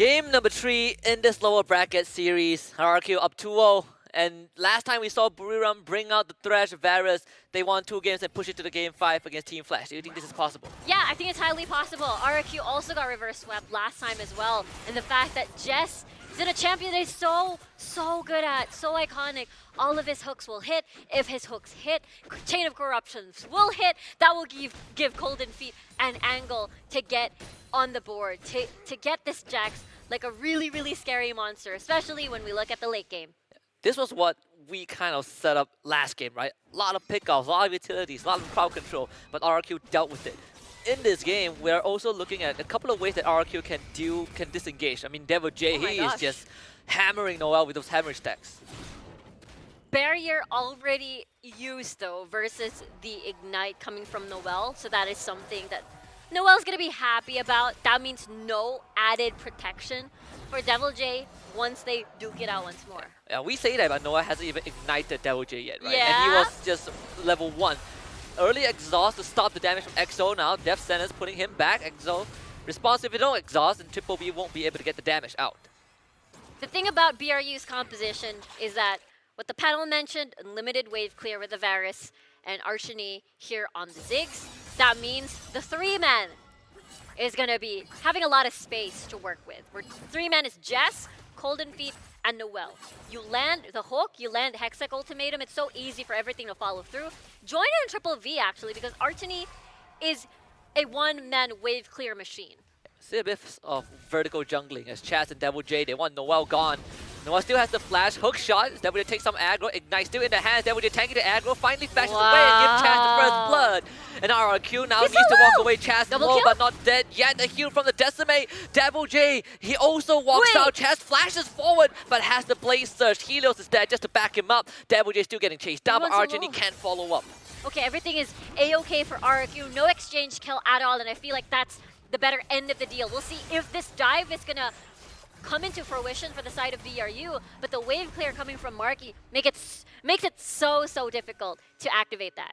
Game number 3 in this lower bracket series. RRQ up 2-0. And last time we saw BURIRAM bring out the Thresh Varus. They won 2 games and push it to the game 5 against Team Flash. Do you think this is possible? Yeah, I think it's highly possible. RRQ also got reverse swept last time as well. And the fact that Jess is in a champion that he's so good at, so iconic. All of his hooks will hit. If his hooks hit, Chain of Corruptions will hit. That will give Golden Feet an angle to get on the board, to get this Jax like a really, really scary monster, especially when we look at the late game. This was what we kind of set up last game, right? A lot of pickoffs, a lot of utilities, a lot of crowd control, but RRQ dealt with it. In this game, we're also looking at a couple of ways that RRQ can disengage. I mean, Devil J, he is just hammering Noel with those hammer stacks. Barrier already used though versus the Ignite coming from Noel, so that is something that Noel's gonna be happy about. That means no added protection for Devil J once they duke it out once more. Yeah, we say that, but Noel hasn't even ignited Devil J yet, right? Yeah. And he was just level 1. Early exhaust to stop the damage from EXO now. Death Sentence putting him back. EXO response if you don't exhaust, and Triple B won't be able to get the damage out. The thing about BRU's composition is that what the panel mentioned, unlimited wave clear with the Varus and Archony here on the Ziggs. That means the 3-man is going to be having a lot of space to work with. Where 3-man is Jess, Golden Feet, and Noel. You land the hook, you land Hextech Ultimatum, it's so easy for everything to follow through. Join in Triple V actually, because Archony is a 1-man wave clear machine. See a bit of vertical jungling as Chaz and Devil J, they want Noel gone. Noel still has the flash, hook shot, Devil J takes some aggro, Ignite still in the hands, Devil J tanking the aggro, finally flashes away and gives Chaz the first blood. And RRQ now needs to walk away, Chaz low but not dead yet, the heal from the Decimate. Devil J, he also walks out, Chaz flashes forward but has the Blaze Surge. Helios is dead just to back him up. Devil J still getting chased down, but Archon, he can't follow up. Okay, everything is A-okay for RRQ, no exchange kill at all, and I feel like that's the better end of the deal. We'll see if this dive is gonna come into fruition for the side of BRU, but the wave clear coming from Marky makes it so difficult to activate that.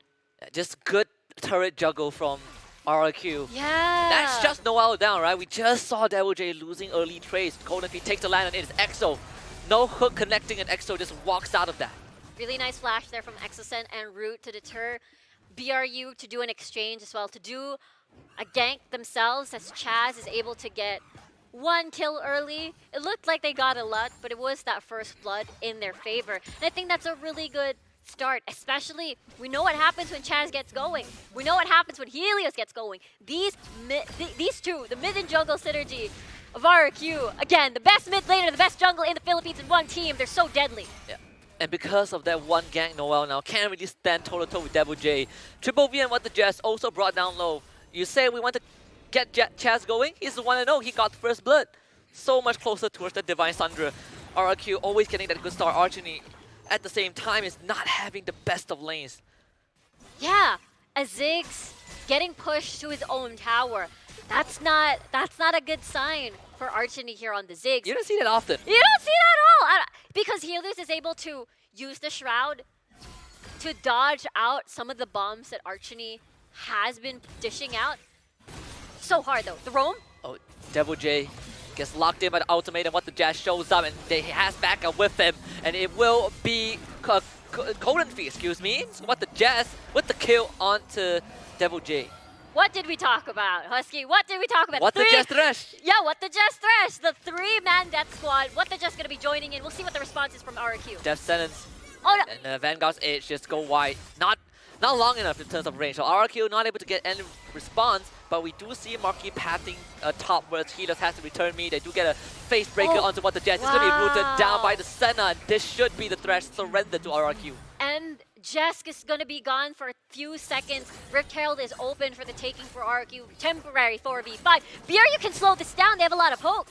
Just good turret juggle from RRQ. Yeah. That's just Noel down, right? We just saw Devil J losing early trades. Golden Feet takes the land and it is EXO. No hook connecting and EXO just walks out of that. Really nice flash there from Exocent and Root to deter BRU to do an exchange as well, to do a gank themselves as Chaz is able to get 1 kill early. It looked like they got a lot, but it was that first blood in their favor. And I think that's a really good start, especially we know what happens when Chaz gets going. We know what happens when Helios gets going. These two, the mid and jungle synergy of RRQ, again, the best mid laner, the best jungle in the Philippines in one team. They're so deadly. Yeah. And because of that one gank, Noel now can't really stand toe-to-toe with Devil J. Triple V and What the Jess also brought down low. You say we want to get Chaz going? He's the 1-0. He got the first blood. So much closer towards the Divine Sundra. RRQ always getting that good start. Archony at the same time is not having the best of lanes. Yeah, a Ziggs getting pushed to his own tower. That's not a good sign for Archony here on the Ziggs. You don't see that often. You don't see that at all! Because Helios is able to use the Shroud to dodge out some of the bombs that Archony has been dishing out. So hard though. The roam? Oh, Devil J gets locked in by the ultimate and What the Jazz shows up and he has backup with him. And it will be Golden Feet, excuse me. So What the Jazz with the kill onto Devil J. What did we talk about, Husky? What did we talk about? What the Jazz Thresh? Yeah, What the Jazz Thresh. The 3-man death squad. What the Jazz gonna be joining in. We'll see what the response is from RRQ. Death Sentence. Oh, no. And Vanguard's Edge just go wide. Not long enough in terms of range. So RRQ not able to get any response, but we do see Marky pathing topwards. Helios has to return me. They do get a face breaker onto What the Jazz. It's going to be rooted down by the Senna. This should be the Thresh surrender to RRQ. And Jesk is going to be gone for a few seconds. Rift Herald is open for the taking for RRQ. Temporary 4v5. BRU can slow this down. They have a lot of hope.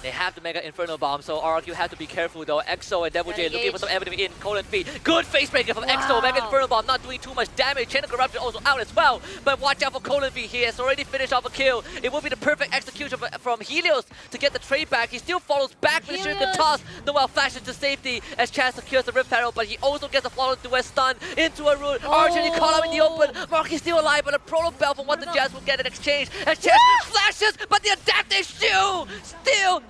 They have the Mega Inferno Bomb, so RRQ have to be careful though. EXO and Devil J looking for some evidence in Golden Feet. Good face breaker from EXO. Mega Inferno Bomb not doing too much damage. Chain of Corruption also out as well. But watch out for Golden Feet. He has already finished off a kill. It will be the perfect execution from Helios to get the trade back. He still follows back with the toss. Noel flashes to safety as Chaz secures the Rift Herald, but he also gets a follow to a stun into a root. Archony caught him in the open. Marky's still alive, but a Proto Bell from What the Jazz will get an exchange as Chaz flashes, but the attack is still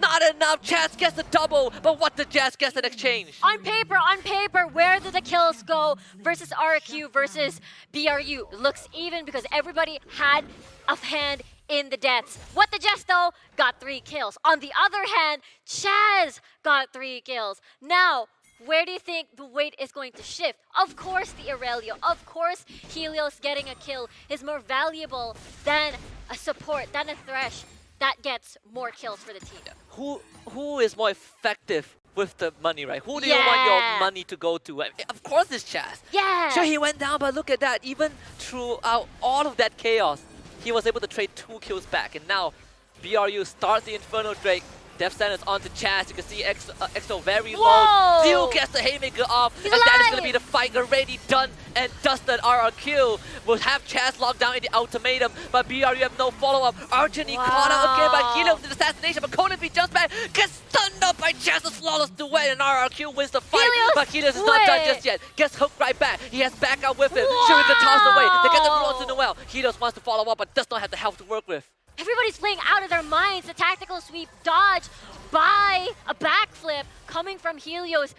Not enough. Chaz gets the double, but what did Jazz get in exchange? On paper, where did the kills go versus RRQ versus BRU? Looks even because everybody had a hand in the deaths. What the Jess though got 3 kills. On the other hand, Chaz got 3 kills. Now, where do you think the weight is going to shift? Of course the Aurelio, of course Helios getting a kill is more valuable than a support, than a Thresh that gets more kills for the team. Who is more effective with the money, right? Who do you want your money to go to? Of course it's Chaz. Yeah. Sure, he went down, but look at that. Even throughout all of that chaos, he was able to trade 2 kills back. And now, BRU starts the Inferno Drake. Death Sentence onto Chaz. You can see EXO very low. Still gets the Haymaker off. He's and alive. that is going to be the fight already done and dusted. RRQ will have Chaz locked down in the ultimatum, but BRU have no follow-up. Archony caught out again by Helios with the assassination, but Konofi jumps back, gets stunned up by Chaz, a flawless duet, and RRQ wins the fight. But Helios is not done just yet. Gets hooked right back. He has backup with him. Shuriken tossed away. They get the rules in the well. Helios wants to follow up, but does not have the health to work with. Everybody's playing out of their minds. The tactical sweep dodge by a backflip coming from Helios.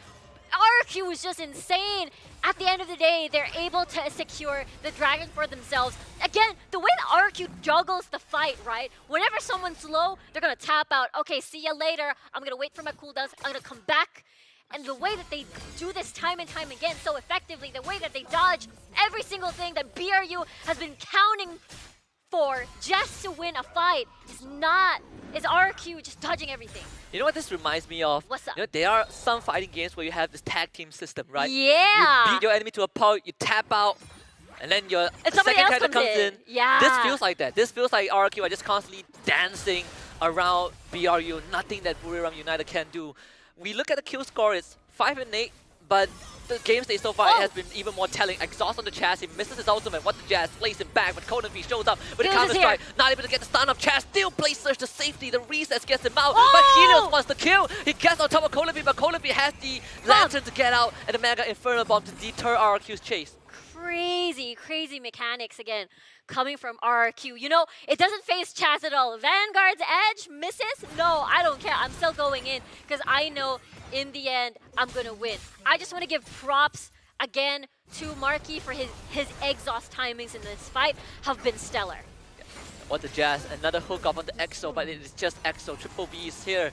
RRQ was just insane. At the end of the day, they're able to secure the dragon for themselves. Again, the way that RRQ juggles the fight, right? Whenever someone's low, they're gonna tap out. Okay, see ya later. I'm gonna wait for my cooldowns. I'm gonna come back. And the way that they do this time and time again so effectively, the way that they dodge every single thing that BRU has been counting for just to win a fight is RRQ just dodging everything. You know what this reminds me of? What's up? You know, there are some fighting games where you have this tag team system, right? Yeah. You beat your enemy to a pulp, you tap out, and then your second else character comes in. Yeah. This feels like that. This feels like RRQ are just constantly dancing around BRU. Nothing that BURIRAM United can do. We look at the kill score, it's 5 and 8, but the game stage so far has been even more telling. Exhaust on the Chaz, he misses his ultimate. What the Jazz plays him back, but Konofi shows up with a counter strike. Not able to get the stun up. Chaz still plays Surge to safety. The recess gets him out, but Helios wants to kill. He gets on top of Konofi, but Konofi has the lantern to get out and the Mega Inferno Bomb to deter RRQ's chase. Crazy mechanics again coming from RRQ. You know, it doesn't face Chaz at all. Vanguard's edge misses? No, I don't care. I'm still going in because I know in the end I'm gonna win. I just want to give props again to Marky for his exhaust timings in this fight have been stellar. What the Jazz, another hook up on the EXO, but it is just EXO. Triple B is here.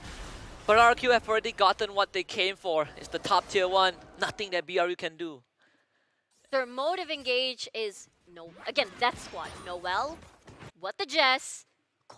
But RRQ have already gotten what they came for. It's the top tier 1. Nothing that BRU can do. Their mode of engage is again, Death Squad. Noel, What the Jess,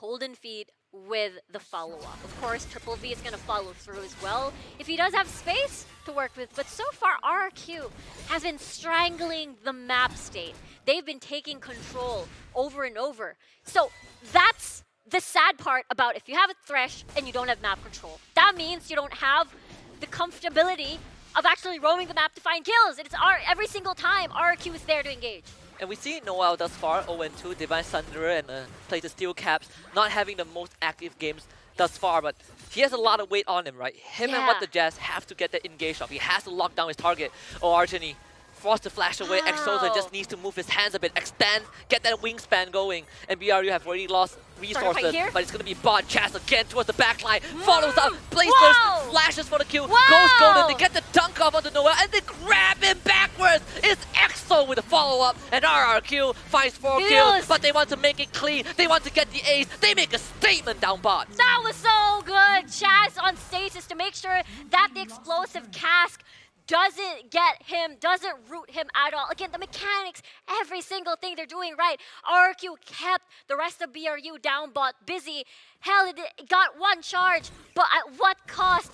Golden Feet with the follow-up. Of course, Triple V is going to follow through as well if he does have space to work with. But so far, RRQ has been strangling the map state. They've been taking control over and over. So that's the sad part about if you have a Thresh and you don't have map control. That means you don't have the comfortability of actually roaming the map to find kills. It's every single time RRQ is there to engage. And we see Noel thus far, 0-2, Divine Sunderer and plays the Steel Caps, not having the most active games thus far, but he has a lot of weight on him, right? Him and What the Jazz have to get that engaged off. He has to lock down his target. Archony forced to flash away. Exoza just needs to move his hands a bit, extend, get that wingspan going. And BRU have already lost resources, but it's going to be bot. Chaz again towards the back line, follows up, plays first, flashes for the kill, goes golden, they get the dunk off onto Noel, and they grab him backwards. It's EXO with a follow-up, and RRQ finds 4 kills, but they want to make it clean. They want to get the ace. They make a statement down bot. That was so good. Chaz on stasis to make sure that the explosive cask doesn't get him, doesn't root him at all. Again, the mechanics, every single thing they're doing right. RRQ kept the rest of BRU down bot busy. Hell, it got 1 charge, but at what cost?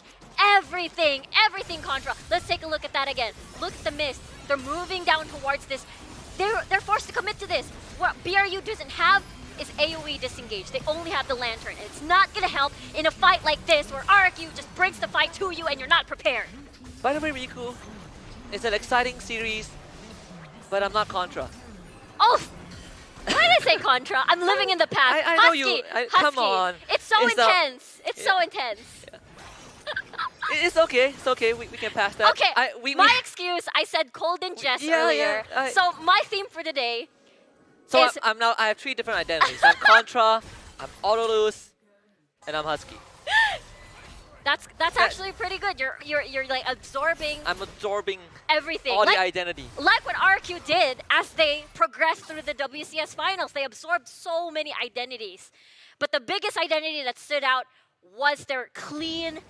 Everything Contra. Let's take a look at that again. Look at the mist. They're moving down towards this. They're forced to commit to this. What BRU doesn't have is AoE disengage. They only have the lantern. And it's not gonna help in a fight like this where RRQ just brings the fight to you and you're not prepared. By the way, Riku, it's an exciting series, but I'm not Contra. Oh! Why did I say Contra? I'm living in the past. I Husky, know you. Come on. It's so intense. It's so intense. Yeah. It's okay. It's okay. We can pass that. Okay. My excuse. I said cold and Jess earlier. So my theme for today. So is I have 3 different identities. I'm Contra. I'm Autolus, and I'm Husky. That's actually pretty good. You're like absorbing I'm absorbing everything. all like, the identity. like what RRQ did as they progressed through the WCS finals. They absorbed so many identities. But the biggest identity that stood out was their clean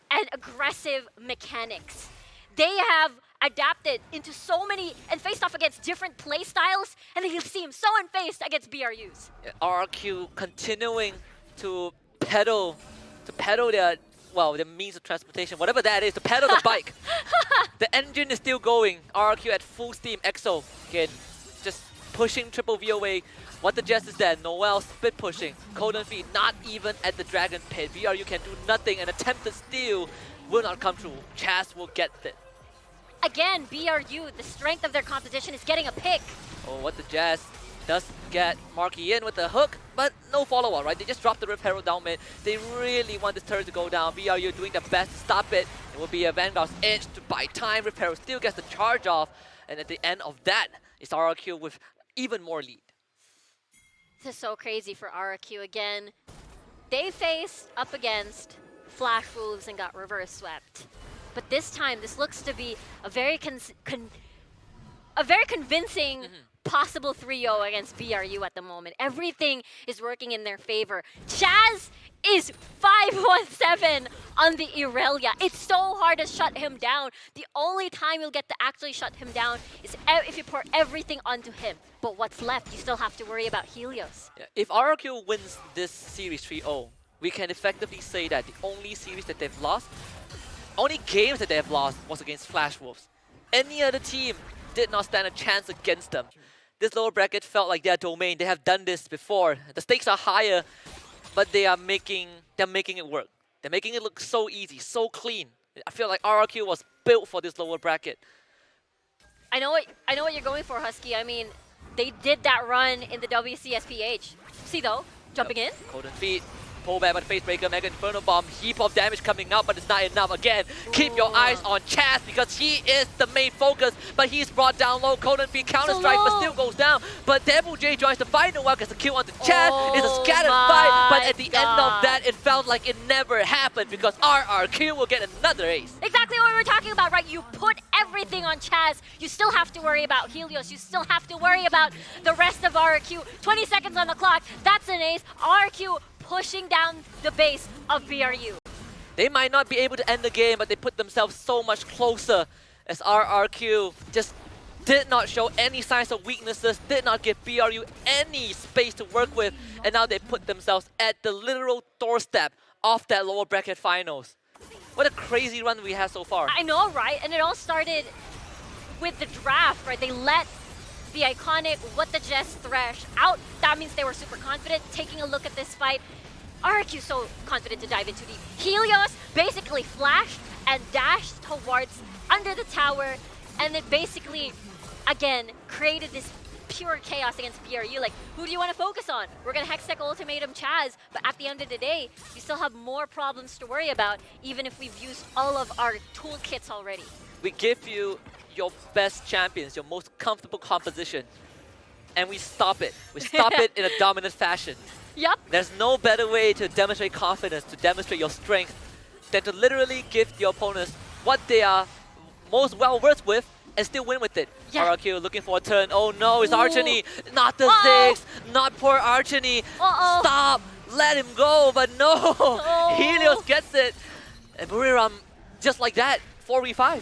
and aggressive mechanics. They have adapted into so many and faced off against different play styles, and they seem so unfazed against BRUs. RRQ continuing to pedal their their means of transportation, whatever that is, to pedal the bike. The engine is still going. RRQ at full steam. EXO again, just pushing triple VOA. What the Jess is there? Noel split pushing. Golden Feet not even at the Dragon Pit. BRU can do nothing. An attempted steal will not come true. Chaz will get it. Again, BRU, the strength of their competition is getting a pick. Oh, what the Jazz does get Marky in with the hook, but no follow-up, right? They just dropped the Rift Herald down mid. They really want this turret to go down. BRU doing the best to stop it. It will be a Vanguard's edge to buy time. Rift Herald still gets the charge off, and at the end of that, it's RRQ with even more lead. This is so crazy for RRQ again. They faced up against Flash Wolves and got reverse swept. But this time, this looks to be a very convincing possible 3-0 against BRU at the moment. Everything is working in their favor. Chaz is 5-1-7 on the Irelia. It's so hard to shut him down. The only time you'll get to actually shut him down is if you pour everything onto him. But what's left? You still have to worry about Helios. Yeah, if RRQ wins this series 3-0, we can effectively say that the only series that they've lost, only games that they have lost was against Flash Wolves. Any other team did not stand a chance against them. This lower bracket felt like their domain. They have done this before. The stakes are higher, but they're making it work. They're making it look so easy, so clean. I feel like RRQ was built for this lower bracket. I know what you're going for, Husky. I mean, they did that run in the WCSPH. See though, jumping in. Golden Feet. Pull back by the Face Breaker, Mega Inferno Bomb, heap of damage coming out, but it's not enough. Again, keep your eyes on Chaz because he is the main focus, but he's brought down low. Golden Feet counter-strike, but still goes down. But Devil J joins the fight. Noel gets a kill onto Chaz. It's a scattered fight, but at the end of that, it felt like it never happened because RRQ will get another ace. Exactly what we were talking about, right? You put everything on Chaz. You still have to worry about Helios. You still have to worry about the rest of RRQ. 20 seconds on the clock. That's an ace. RRQ pushing down the base of BRU. They might not be able to end the game, but they put themselves so much closer as RRQ just did not show any signs of weaknesses, did not give BRU any space to work with, and now they put themselves at the literal doorstep of that lower bracket finals. What a crazy run we have so far. I know, right? And it all started with the draft, right? They let the iconic What the Jess Thresh out. That means they were super confident. Taking a look at this fight, RRQ so confident to dive into deep. Helios basically flashed and dashed towards under the tower, and it basically, again, created this pure chaos against BRU. Like, who do you want to focus on? We're going to Hextech Ultimatum Chaz, but at the end of the day, you still have more problems to worry about, even if we've used all of our toolkits already. We give you your best champions, your most comfortable composition, and we stop it. We stop it in a dominant fashion. Yep. There's no better way to demonstrate confidence, to demonstrate your strength, than to literally give your opponents what they are most well-versed with and still win with it. Yeah. RRQ looking for a turn. Oh no, it's Archony. Not the Ziggs. Not poor Archony. Stop. Let him go. But no. Helios gets it. And BURIRAM, just like that, 4v5.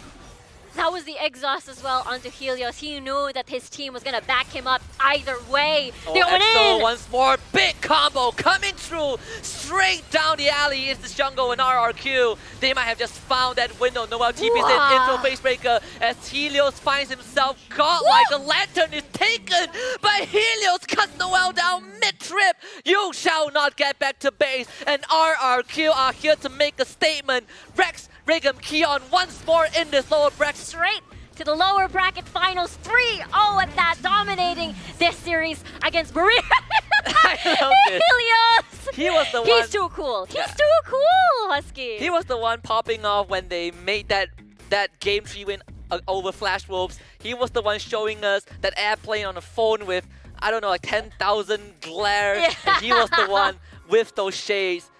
That was the exhaust as well onto Helios. He knew that his team was going to back him up either way. They went in! Once more, big combo coming through, straight down the alley is the jungle and RRQ. They might have just found that window. Noel TP's in, intro face breaker as Helios finds himself godlike. The lantern is taken, but Helios cuts Noel down mid-trip. You shall not get back to base, and RRQ are here to make a statement. Rex, Rigum, Keon once more in this lower bracket. Straight to the lower bracket finals, 3-0 at that, dominating this series against BURIRAM. I love this. Helios! He was the one. He's too cool. He's too cool, Husky. He was the one popping off when they made that game 3 win over Flash Wolves. He was the one showing us that airplane on a phone with, I don't know, like 10,000 glares. Yeah. And he was the one with those shades.